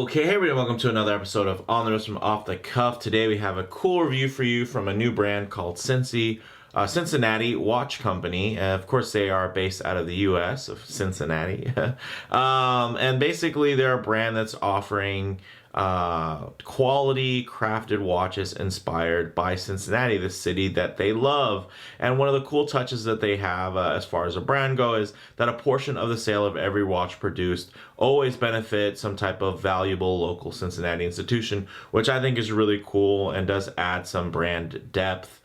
Okay, hey everybody, welcome to another episode of On the Nose from Off the Cuff. Today we have a cool review for you from a new brand called Cincinnati Watch Company. Of course, they are based out of the U.S. of Cincinnati. And basically, they're a brand that's offering quality crafted watches inspired by Cincinnati, the city that they love. And one of the cool touches that they have as far as a brand go is that a portion of the sale of every watch produced always benefits some type of valuable local Cincinnati institution, which I think is really cool and does add some brand depth.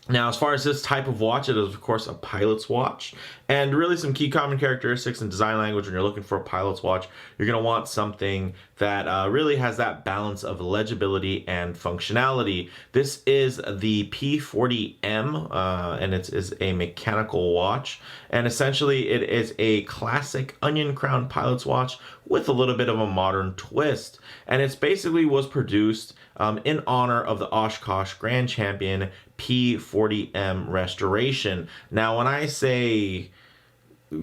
Now, as far as this type of watch, it is, of course, a pilot's watch. And really some key common characteristics and design language when you're looking for a pilot's watch, you're going to want something that really has that balance of legibility and functionality. This is the P-40M, and it is a mechanical watch. And essentially, it is a classic onion crown pilot's watch with a little bit of a modern twist. And it's basically was produced in honor of the Oshkosh Grand Champion P-40M restoration. Now, when I say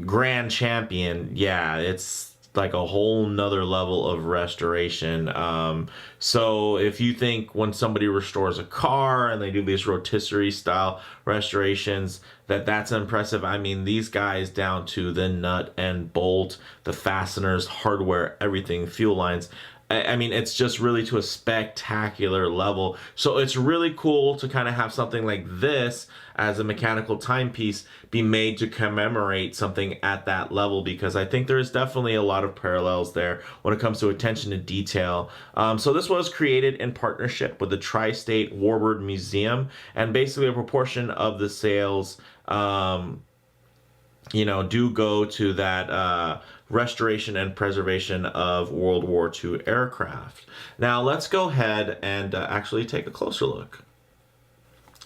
Grand Champion, yeah, it's like a whole nother level of restoration. So if you think when somebody restores a car and they do these rotisserie style restorations, that's impressive. I mean, these guys down to the nut and bolt, the fasteners, hardware, everything, fuel lines. I mean, it's just really to a spectacular level. So it's really cool to kind of have something like this as a mechanical timepiece be made to commemorate something at that level, because I think there is definitely a lot of parallels there when it comes to attention to detail. So this was created in partnership with the Tri-State Warbird Museum, and basically a proportion of the sales do go to that restoration and preservation of World War II aircraft. Now let's go ahead and actually take a closer look.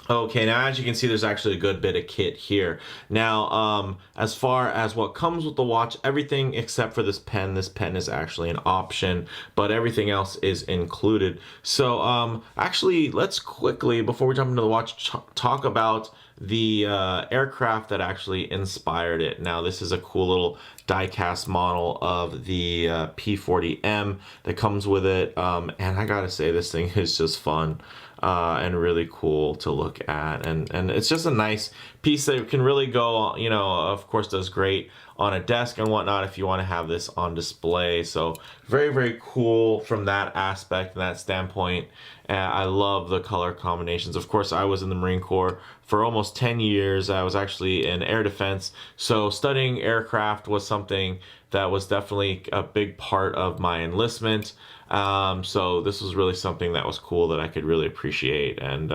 Okay, now as you can see, there's actually a good bit of kit here. Now, as far as what comes with the watch, everything except for this pen is actually an option, but everything else is included. So actually, let's quickly, before we jump into the watch, talk about the aircraft that actually inspired it. Now, this is a cool little die-cast model of the P-40M that comes with it, and I gotta say, this thing is just fun and really cool to look at, and it's just a nice piece that can really go, of course, does great on a desk and whatnot if you want to have this on display. So very, very cool from that aspect and that standpoint. I love the color combinations. Of course, I was in the Marine Corps for almost 10 years. I was actually in air defense, so studying aircraft was something that was definitely a big part of my enlistment. So this was really something that was cool that I could really appreciate, and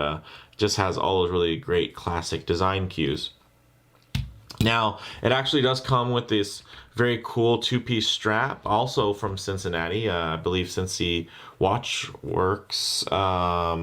just has all those really great classic design cues. Now, it actually does come with this very cool two-piece strap, also from Cincinnati. I believe Cincy Watch Works are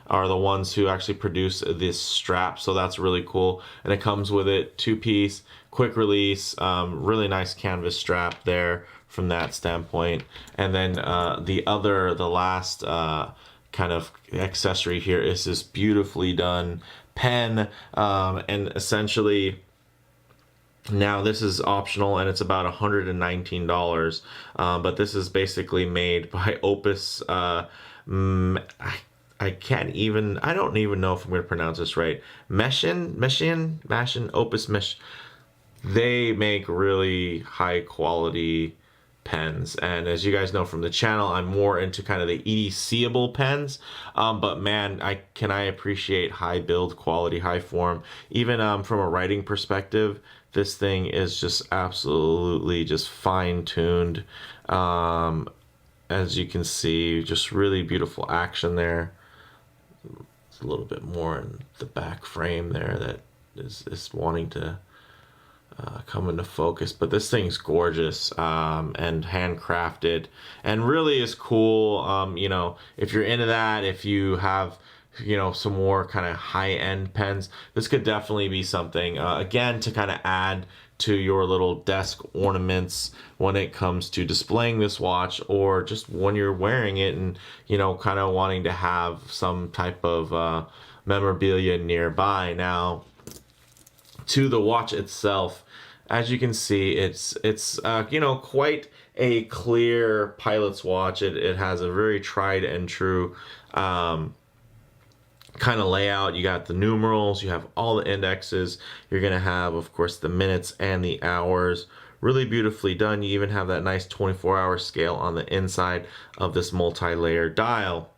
the ones who actually produce this strap, so that's really cool. And it comes with it two-piece, quick release, really nice canvas strap there from that standpoint. And then the last kind of accessory here is this beautifully done pen, and essentially, now this is optional and it's about $119, but this is basically made by Opus. I don't even know if I'm going to pronounce this right. Opus Mesh. They make really high quality pens, and as you guys know from the channel, I'm more into kind of the EDC-able pens, but man, I appreciate high build quality, high form. Even from a writing perspective, this thing is just absolutely just fine-tuned. As you can see, just really beautiful action there. It's a little bit more in the back frame there that is wanting to come into focus, but this thing's gorgeous, and handcrafted, and really is cool. If you're into that, if you have some more kind of high-end pens, this could definitely be something again to kind of add to your little desk ornaments when it comes to displaying this watch, or just when you're wearing it and kind of wanting to have some type of memorabilia nearby. Now, to the watch itself, as you can see, it's quite a clear pilot's watch. It has a very tried and true kind of layout. You got the numerals, you have all the indexes, you're going to have, of course, the minutes and the hours. Really beautifully done. You even have that nice 24-hour scale on the inside of this multi-layer dial.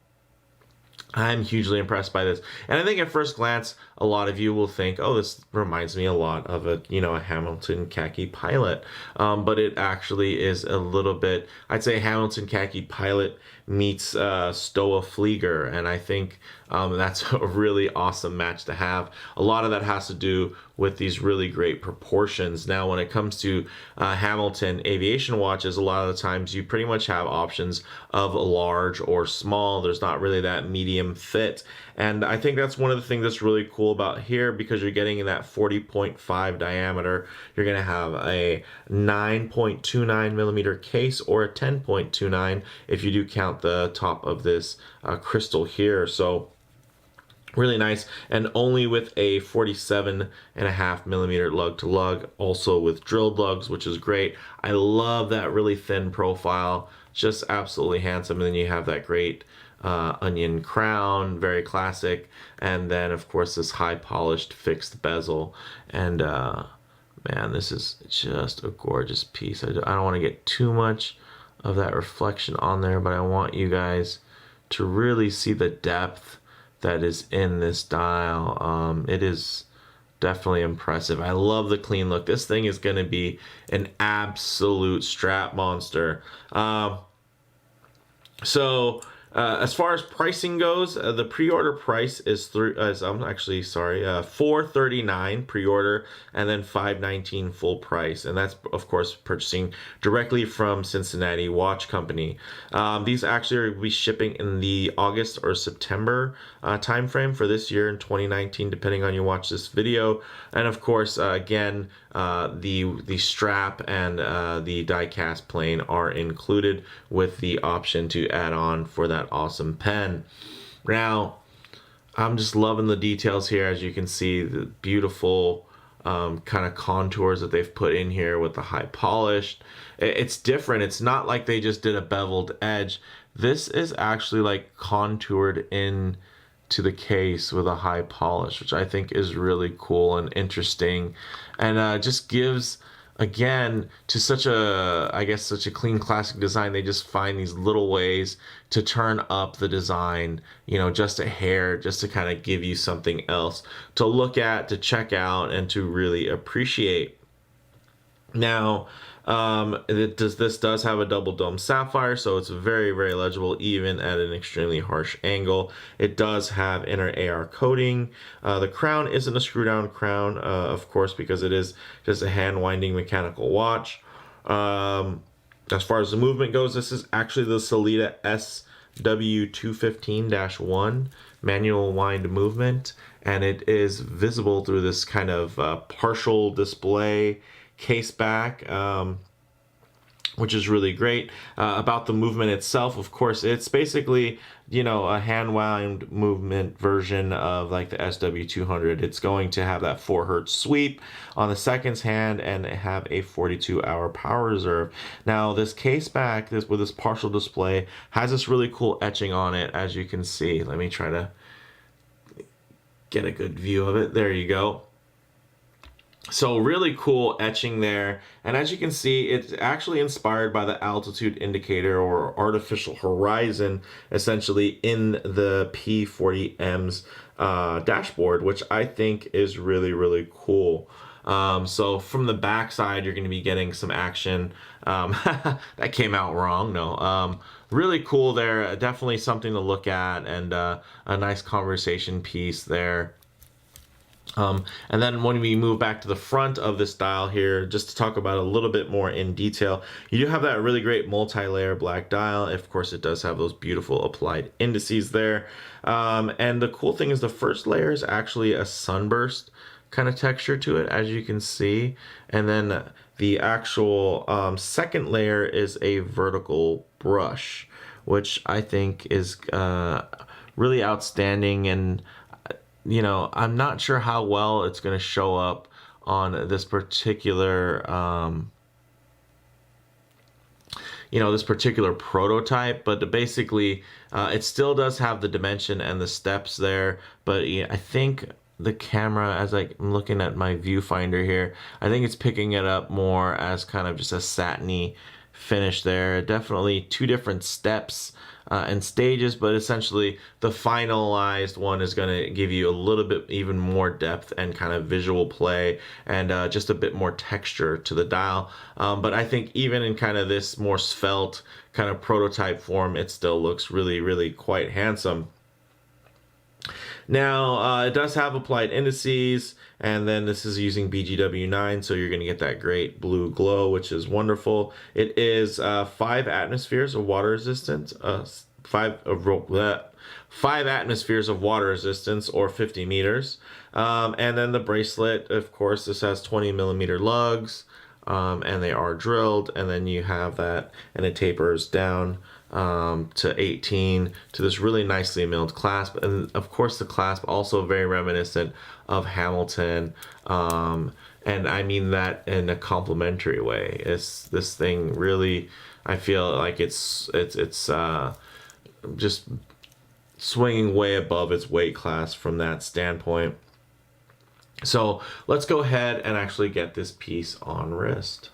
I'm hugely impressed by this. And I think at first glance, a lot of you will think, oh, this reminds me a lot of a Hamilton khaki pilot. But it actually is a little bit, I'd say Hamilton khaki pilot meets Stoa Flieger. And I think that's a really awesome match to have. A lot of that has to do with these really great proportions. Now, when it comes to Hamilton aviation watches, a lot of the times you pretty much have options of large or small. There's not really that medium fit. And I think that's one of the things that's really cool about here, because you're getting in that 40.5 diameter. You're going to have a 9.29 millimeter case, or a 10.29 if you do count the top of this crystal here. So really nice, and only with a 47.5 millimeter lug to lug, also with drilled lugs, which is great. I love that really thin profile, just absolutely handsome. And then you have that great onion crown, very classic, and then of course this high polished fixed bezel. And man, this is just a gorgeous piece. I don't want to get too much of that reflection on there, but I want you guys to really see the depth that is in this dial. It is definitely impressive. I love the clean look. This thing is going to be an absolute strap monster. As far as pricing goes, the pre-order price is $439 pre-order, and then $519 full price, and that's of course purchasing directly from Cincinnati Watch Company. These actually will be shipping in the August or September time frame for this year in 2019, depending on you watch this video. And of course, again, the strap and the die-cast plane are included with the option to add on for that awesome pen. Now, I'm just loving the details here. As you can see, the beautiful kind of contours that they've put in here with the high polished. It's different. It's not like they just did a beveled edge. This is actually like contoured in to the case with a high polish, which I think is really cool and interesting, and just gives, again, to such a clean classic design, they just find these little ways to turn up the design, just a hair, just to kind of give you something else to look at, to check out, and to really appreciate. Now, this does have a double dome sapphire, so it's very, very legible even at an extremely harsh angle. It does have inner AR coating. The crown isn't a screw down crown, of course, because it is just a hand winding mechanical watch. As far as the movement goes, this is actually the Sellita SW215-1 manual wind movement, and it is visible through this kind of partial display case back, which is really great. About the movement itself, of course, it's basically, a hand wound movement version of like the SW200. It's going to have that 4 hertz sweep on the seconds hand and have a 42-hour power reserve. Now, this case back, with this partial display, has this really cool etching on it, as you can see. Let me try to get a good view of it. There you go. So really cool etching there, and as you can see, it's actually inspired by the altitude indicator or artificial horizon, essentially, in the P-40M's dashboard, which I think is really, really cool. So from the back side, you're going to be getting some action. That came out wrong. No. Really cool there. Definitely something to look at, and a nice conversation piece there. And then when we move back to the front of this dial here, just to talk about it a little bit more in detail, you do have that really great multi-layer black dial. Of course, it does have those beautiful applied indices there. And the cool thing is the first layer is actually a sunburst kind of texture to it, as you can see. And then the actual second layer is a vertical brush, which I think is really outstanding. And I'm not sure how well it's going to show up on this particular this particular prototype, but basically it still does have the dimension and the steps there. But yeah, I think the camera, as I'm looking at my viewfinder here, I think it's picking it up more as kind of just a satiny finish there. Definitely two different steps and stages, but essentially the finalized one is going to give you a little bit even more depth and kind of visual play and just a bit more texture to the dial. But I think even in kind of this more svelte kind of prototype form, it still looks really, really quite handsome. Now, it does have applied indices, and then this is using BGW9, so you're going to get that great blue glow, which is wonderful. It is 5 atmospheres of water resistance, 5 atmospheres of water resistance, or 50 meters. And then the bracelet, of course, this has 20 millimeter lugs, and they are drilled, and then you have that, and it tapers down to 18 to this really nicely milled clasp. And of course the clasp also very reminiscent of Hamilton, and I mean that in a complimentary way. This thing really, I feel like it's just swinging way above its weight class from that standpoint. So let's go ahead and actually get this piece on wrist.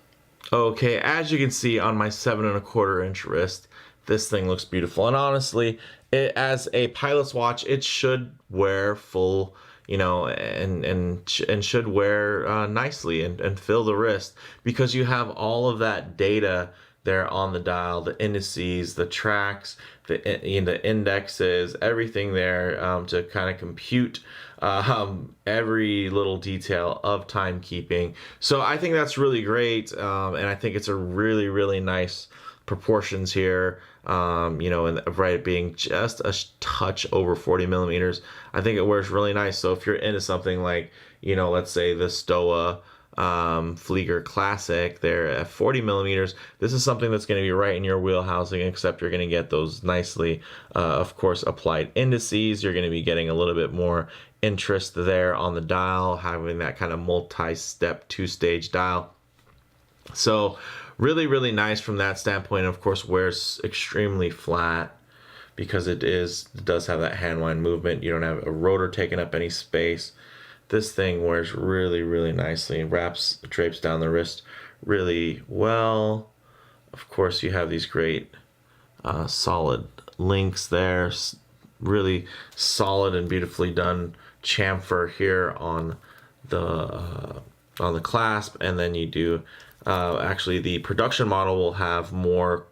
Okay, as you can see on my 7¼ inch wrist, this thing looks beautiful. And honestly, as a pilot's watch, it should wear full, and should wear nicely and fill the wrist, because you have all of that data there on the dial, the indices, the tracks, the indexes, everything there to kind of compute every little detail of timekeeping. So I think that's really great, and I think it's a really, really nice proportions here, and right being just a touch over 40 millimeters. I think it wears really nice. So if you're into something like, let's say the Stoa Flieger Classic there at 40 millimeters, this is something that's going to be right in your wheelhousing, except you're going to get those nicely, of course, applied indices. You're going to be getting a little bit more interest there on the dial, having that kind of multi-step 2-stage dial. So really, really nice from that standpoint. Of course, wears extremely flat because it does have that hand wind movement. You don't have a rotor taking up any space. This thing wears really, really nicely and drapes down the wrist really well. Of course, you have these great solid links there. Really solid and beautifully done chamfer here on the clasp, and then you do actually the production model will have more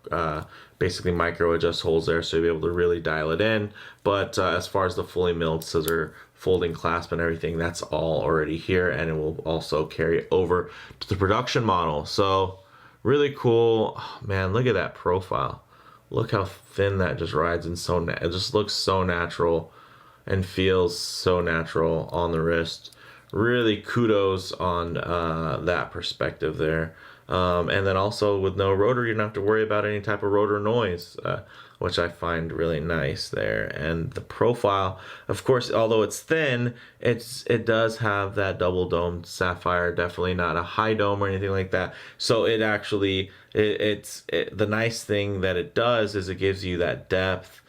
basically micro adjust holes there, so you'll be able to really dial it in. But as far as the fully milled scissor folding clasp and everything, that's all already here, and it will also carry over to the production model. So really cool. Oh, man, look at that profile. Look how thin that just rides, and it just looks so natural and feels so natural on the wrist. Really kudos on that perspective there. And then also with no rotor, you don't have to worry about any type of rotor noise, which I find really nice there. And the profile, of course, although it's thin, it does have that double domed sapphire, definitely not a high dome or anything like that. So it actually, the nice thing that it does is it gives you that depth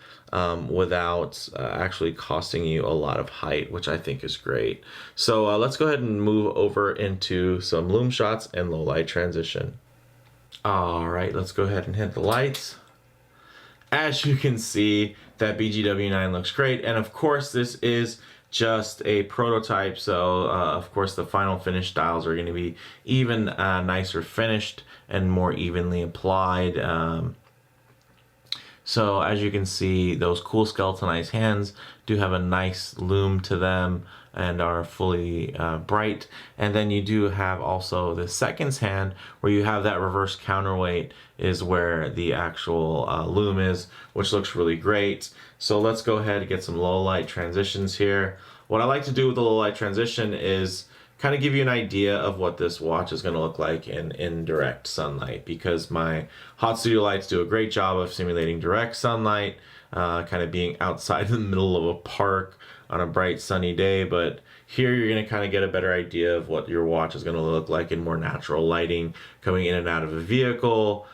without actually costing you a lot of height, which I think is great. So let's go ahead and move over into some loom shots and low light transition. All right, let's go ahead and hit the lights. As you can see, that BGW9 looks great. And of course, this is just a prototype. So of course, the final finished dials are going to be even nicer finished and more evenly applied. So as you can see, those cool skeletonized hands do have a nice loom to them and are fully bright. And then you do have also the seconds hand, where you have that reverse counterweight is where the actual loom is, which looks really great. So let's go ahead and get some low light transitions here. What I like to do with the low light transition is kind of give you an idea of what this watch is going to look like in direct sunlight, because my hot studio lights do a great job of simulating direct sunlight, kind of being outside in the middle of a park on a bright sunny day. But here you're going to kind of get a better idea of what your watch is going to look like in more natural lighting, coming in and out of a vehicle,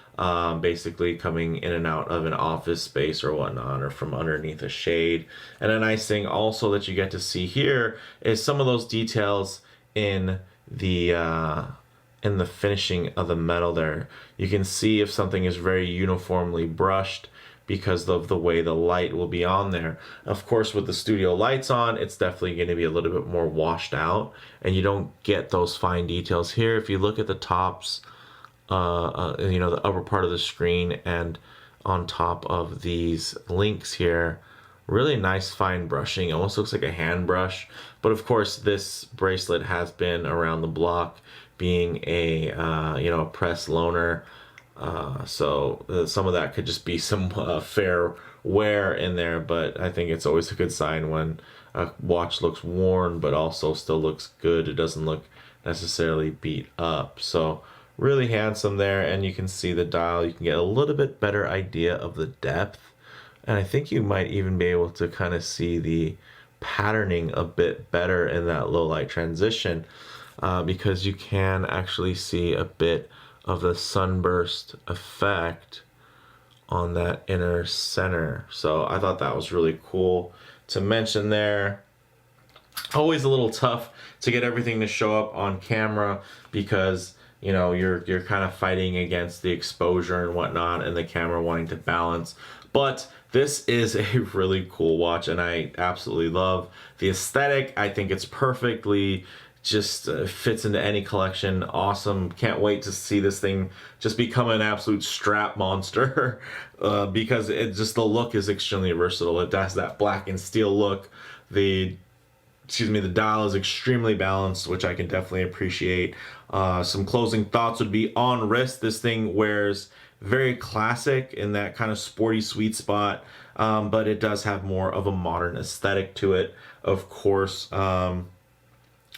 basically coming in and out of an office space or whatnot, or from underneath a shade. And a nice thing also that you get to see here is some of those details in the finishing of the metal there. You can see if something is very uniformly brushed because of the way the light will be on there. Of course, with the studio lights on, it's definitely going to be a little bit more washed out, and you don't get those fine details here. If you look at the tops, the upper part of the screen and on top of these links here, really nice fine brushing. Almost looks like a hand brush. But of course, this bracelet has been around the block, being a press loaner. So some of that could just be some fair wear in there, but I think it's always a good sign when a watch looks worn but also still looks good. It doesn't look necessarily beat up. So really handsome there, and you can see the dial. You can get a little bit better idea of the depth, and I think you might even be able to kind of see the patterning a bit better in that low light transition, because you can actually see a bit of the sunburst effect on that inner center. So I thought that was really cool to mention there. Always a little tough to get everything to show up on camera because you're kind of fighting against the exposure and whatnot and the camera wanting to balance. But this is a really cool watch, and I absolutely love the aesthetic. I think it's perfectly just fits into any collection. Awesome. Can't wait to see this thing just become an absolute strap monster because the look is extremely versatile. It has that black and steel look. The dial is extremely balanced, which I can definitely appreciate. Some closing thoughts would be on wrist. This thing wears very classic in that kind of sporty sweet spot, but it does have more of a modern aesthetic to it. Of course,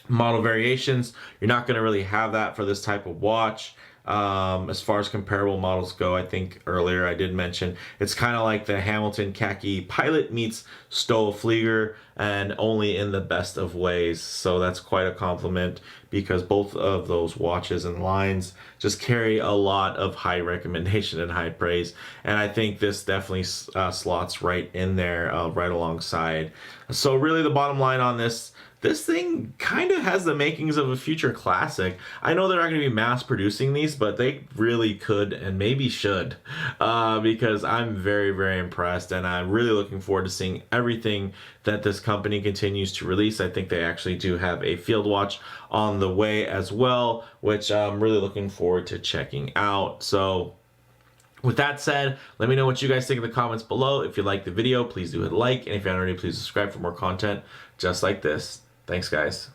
model variations, you're not going to really have that for this type of watch. As far as comparable models go, I think earlier I did mention it's kind of like the Hamilton Khaki Pilot meets Stowe Flieger, and only in the best of ways. So that's quite a compliment, because both of those watches and lines just carry a lot of high recommendation and high praise, and I think this definitely slots right in there, right alongside. So really the bottom line on this thing kind of has the makings of a future classic. I know they're not going to be mass producing these, but they really could and maybe should, because I'm very, very impressed, and I'm really looking forward to seeing everything that this company continues to release. I think they actually do have a field watch on the way as well, which I'm really looking forward to checking out. So with that said, let me know what you guys think in the comments below. If you liked the video, please do hit like, and if you haven't already, please subscribe for more content just like this. Thanks, guys.